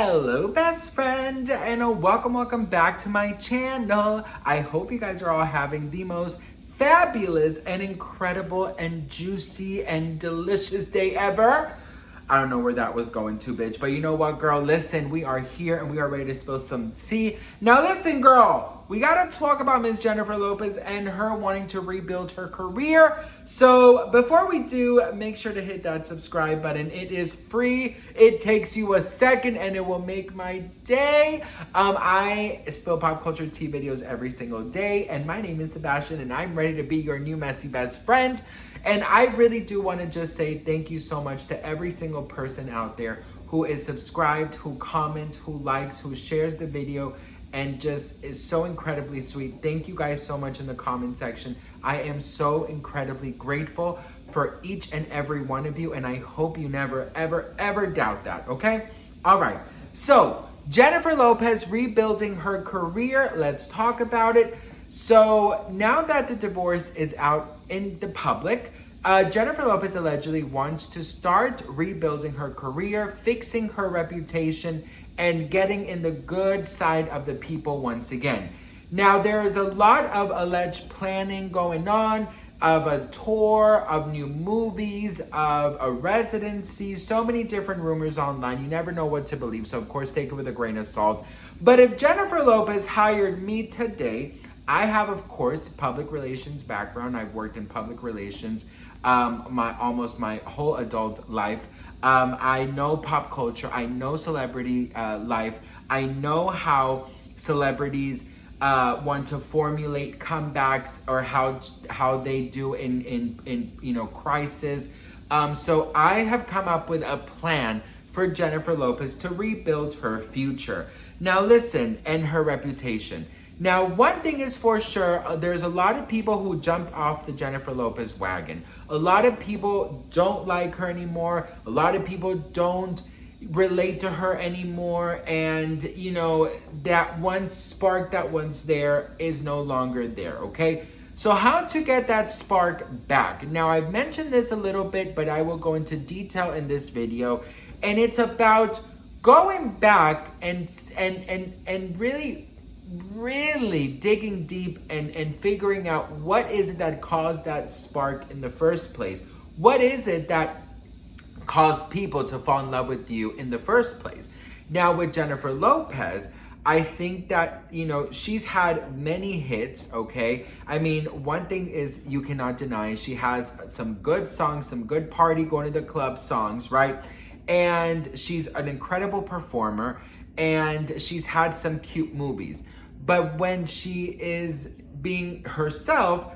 Hello best friend, and welcome back to my channel. I hope you guys are all having the most fabulous and incredible and juicy and delicious day ever. I don't know where that was going to, bitch, but you know what, girl? Listen, we are here and we are ready to spill some tea. Now listen, girl, we gotta talk about Miss Jennifer Lopez and her wanting to rebuild her career. So before we do, make sure to hit that subscribe button. It is free. It takes you a second and it will make my day. I spill pop culture tea videos every single day, and my name is Sebastian and I'm ready to be your new messy best friend. And I really do want to just say thank you so much to every single person out there who is subscribed, who comments, who likes, who shares the video, and just is so incredibly sweet. Thank you guys so much in the comment section. I am so incredibly grateful for each and every one of you, and I hope you never, ever doubt that, okay? All right, so Jennifer Lopez rebuilding her career. Let's talk about it. So now that the divorce is out in the public, Jennifer Lopez allegedly wants to start rebuilding her career, fixing her reputation, and getting in the good side of the people once again. Now, there is a lot of alleged planning going on, of a tour, of new movies, of a residency, so many different rumors online. You never know what to believe, so of course take it with a grain of salt. But if Jennifer Lopez hired me today, I have, of course, public relations background. I've worked in public relations almost my whole adult life. I know pop culture. I know celebrity life. I know how celebrities want to formulate comebacks, or how they do in crisis. So I have come up with a plan for Jennifer Lopez to rebuild her future. Now listen, and her reputation. Now, one thing is for sure, there's a lot of people who jumped off the Jennifer Lopez wagon. A lot of people don't like her anymore. A lot of people don't relate to her anymore. And, you know, that one spark that was there is no longer there, okay? So how to get that spark back? Now, I've mentioned this a little bit, but I will go into detail in this video. And it's about going back and really digging deep and figuring out what is it that caused that spark in the first place. What is it that caused people to fall in love with you in the first place? Now with Jennifer Lopez, I think that, you know, she's had many hits, okay? I mean, one thing is you cannot deny, she has some good songs, some good party going to the club songs, right? And she's an incredible performer, and she's had some cute movies. But when she is being herself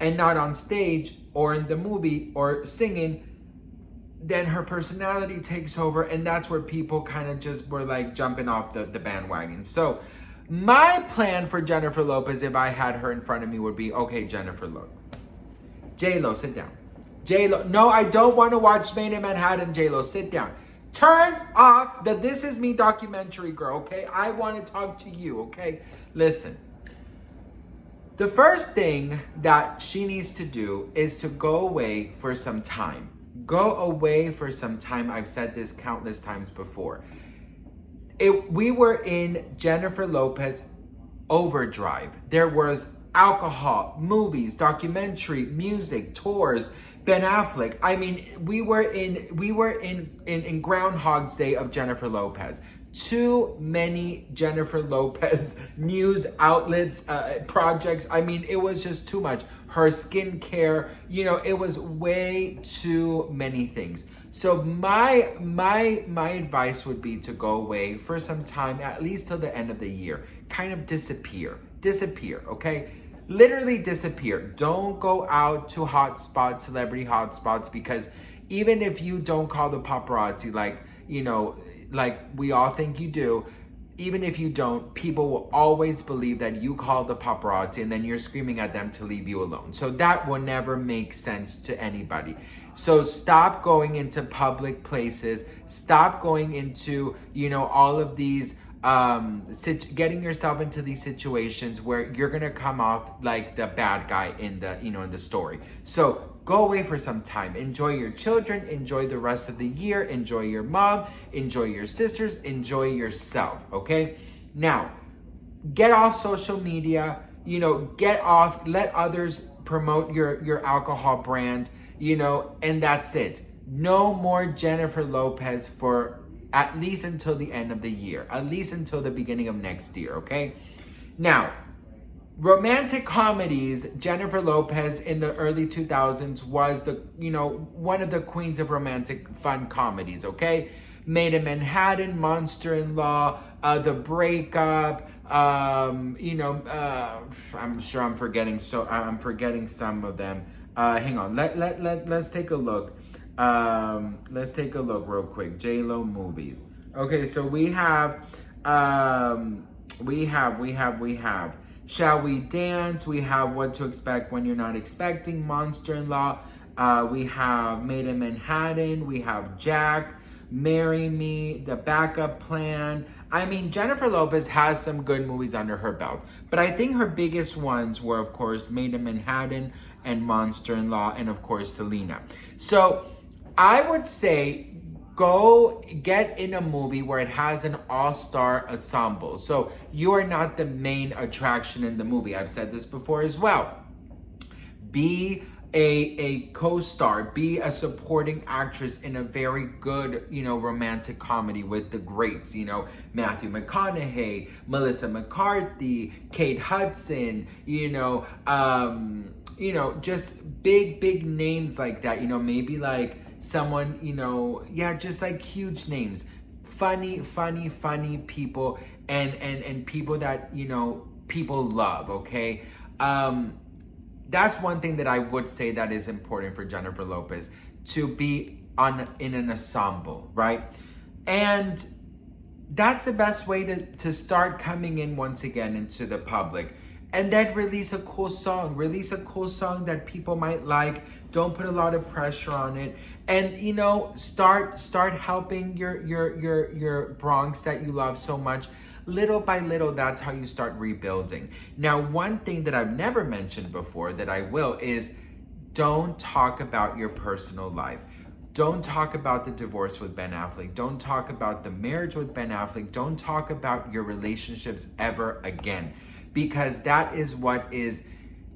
and not on stage or in the movie or singing, then her personality takes over, and that's where people kind of just were like jumping off the bandwagon. So my plan for Jennifer Lopez, if I had her in front of me, would be, okay, Jennifer Lopez. J-Lo, sit down. J-Lo, no, I don't want to watch Made in Manhattan, J-Lo, sit down. Turn off the This Is Me documentary, girl, okay? I want to talk to you, okay? Listen. The first thing that she needs to do is to go away for some time. Go away for some time. I've said this countless times before. We were in Jennifer Lopez overdrive. There was alcohol, movies, documentary, music, tours, Ben Affleck. I mean, we were in Groundhog's Day of Jennifer Lopez. Too many Jennifer Lopez news outlets, projects. I mean, it was just too much. Her skincare, you know, it was way too many things. So my advice would be to go away for some time, at least till the end of the year. Kind of disappear, okay? Literally disappear. Don't go out to hotspots, celebrity hotspots, because even if you don't call the paparazzi, like, you know, like we all think you do, even if you don't, people will always believe that you called the paparazzi and then you're screaming at them to leave you alone. So that will never make sense to anybody. So stop going into public places. Stop going into, you know, all of these getting yourself into these situations where you're gonna come off like the bad guy in the, in the story. So go away for some time, enjoy your children, enjoy the rest of the year, enjoy your mom, enjoy your sisters, enjoy yourself, okay? Now, get off social media, get off, let others promote your alcohol brand, and that's it. No more Jennifer Lopez for at least until the end of the year, at least until the beginning of next year, okay? Now, romantic comedies, Jennifer Lopez in the early 2000s was one of the queens of romantic fun comedies, okay? Made in Manhattan, Monster-in-Law, The Breakup, I'm sure I'm forgetting some of them. Hang on, let's take a look. Let's take a look real quick. J-Lo movies. Okay, so we have Shall We Dance? We have What to Expect When You're Not Expecting, Monster-in-Law. We have Made in Manhattan. We have Jack, Marry Me, The Backup Plan. I mean, Jennifer Lopez has some good movies under her belt, but I think her biggest ones were, of course, Made in Manhattan and Monster-in-Law, and of course, Selena. So I would say go get in a movie where it has an all-star ensemble. So you are not the main attraction in the movie. I've said this before as well. Be a co-star, be a supporting actress in a very good, romantic comedy with the greats, Matthew McConaughey, Melissa McCarthy, Kate Hudson, just big names like that, maybe like someone, just like huge names, funny people and people that, people love, okay? That's one thing that I would say that is important for Jennifer Lopez, to be in an ensemble, right? And that's the best way to start coming in once again into the public. And then release a cool song that people might like. Don't put a lot of pressure on it. And start helping your Bronx that you love so much. Little by little, that's how you start rebuilding. Now, one thing that I've never mentioned before that I will is don't talk about your personal life. Don't talk about the divorce with Ben Affleck. Don't talk about the marriage with Ben Affleck. Don't talk about your relationships ever again, because that is what is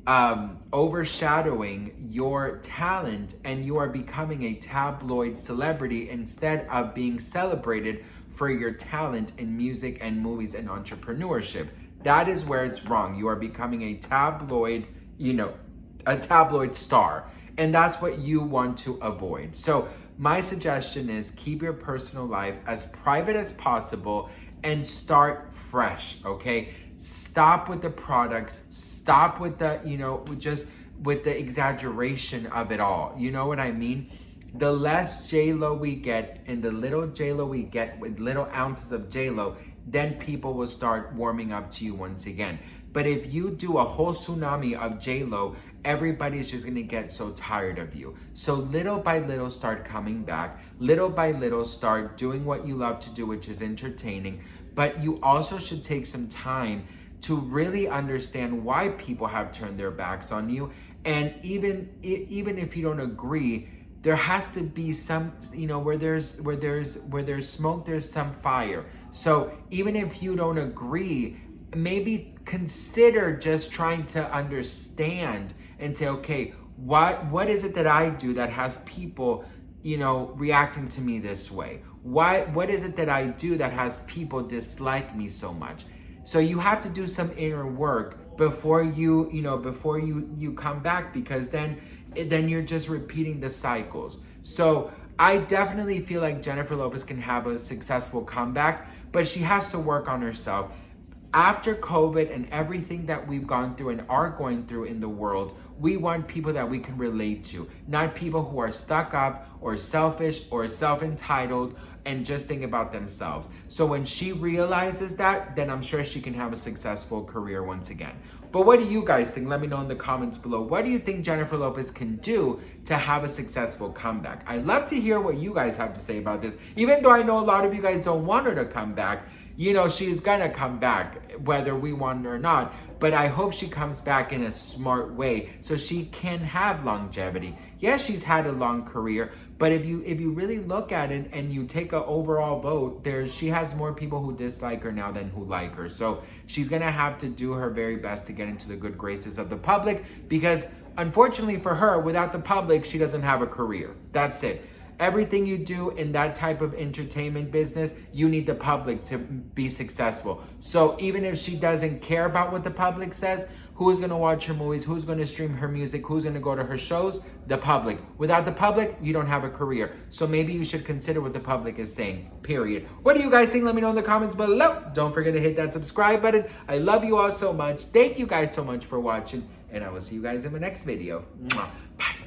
overshadowing your talent, and you are becoming a tabloid celebrity instead of being celebrated for your talent in music and movies and entrepreneurship. That is where it's wrong. You are becoming a tabloid, a tabloid star, and that's what you want to avoid. So my suggestion is keep your personal life as private as possible and start fresh, okay? Stop with the products, stop with the, just with the exaggeration of it all. You know what I mean? The less J-Lo we get and the little J-Lo we get with little ounces of J-Lo, then people will start warming up to you once again. But if you do a whole tsunami of J-Lo, everybody's just gonna get so tired of you. So little by little, start coming back. Little by little, start doing what you love to do, which is entertaining. But you also should take some time to really understand why people have turned their backs on you. And even if you don't agree, there has to be some, where there's smoke, there's some fire. So even if you don't agree, maybe consider just trying to understand and say, okay, what is it that I do that has people, reacting to me this way? What is it that I do that has people dislike me so much? So you have to do some inner work before you come back, because then you're just repeating the cycles. So I definitely feel like Jennifer Lopez can have a successful comeback, but she has to work on herself. After COVID and everything that we've gone through and are going through in the world, we want people that we can relate to, not people who are stuck up or selfish or self-entitled and just think about themselves. So when she realizes that, then I'm sure she can have a successful career once again. But what do you guys think? Let me know in the comments below. What do you think Jennifer Lopez can do to have a successful comeback? I'd love to hear what you guys have to say about this. Even though I know a lot of you guys don't want her to come back, you know, she's gonna come back whether we want her or not. But I hope she comes back in a smart way so she can have longevity. Yes, she's had a long career, but if you really look at it and you take an overall vote, she has more people who dislike her now than who like her. So she's gonna have to do her very best to get into the good graces of the public, because unfortunately for her, without the public, she doesn't have a career. That's it. Everything you do in that type of entertainment business, you need the public to be successful. So even if she doesn't care about what the public says, who's gonna watch her movies? Who's gonna stream her music? Who's gonna go to her shows? The public. Without the public, you don't have a career. So maybe you should consider what the public is saying, period. What do you guys think? Let me know in the comments below. Don't forget to hit that subscribe button. I love you all so much. Thank you guys so much for watching, and I will see you guys in my next video. Mwah. Bye.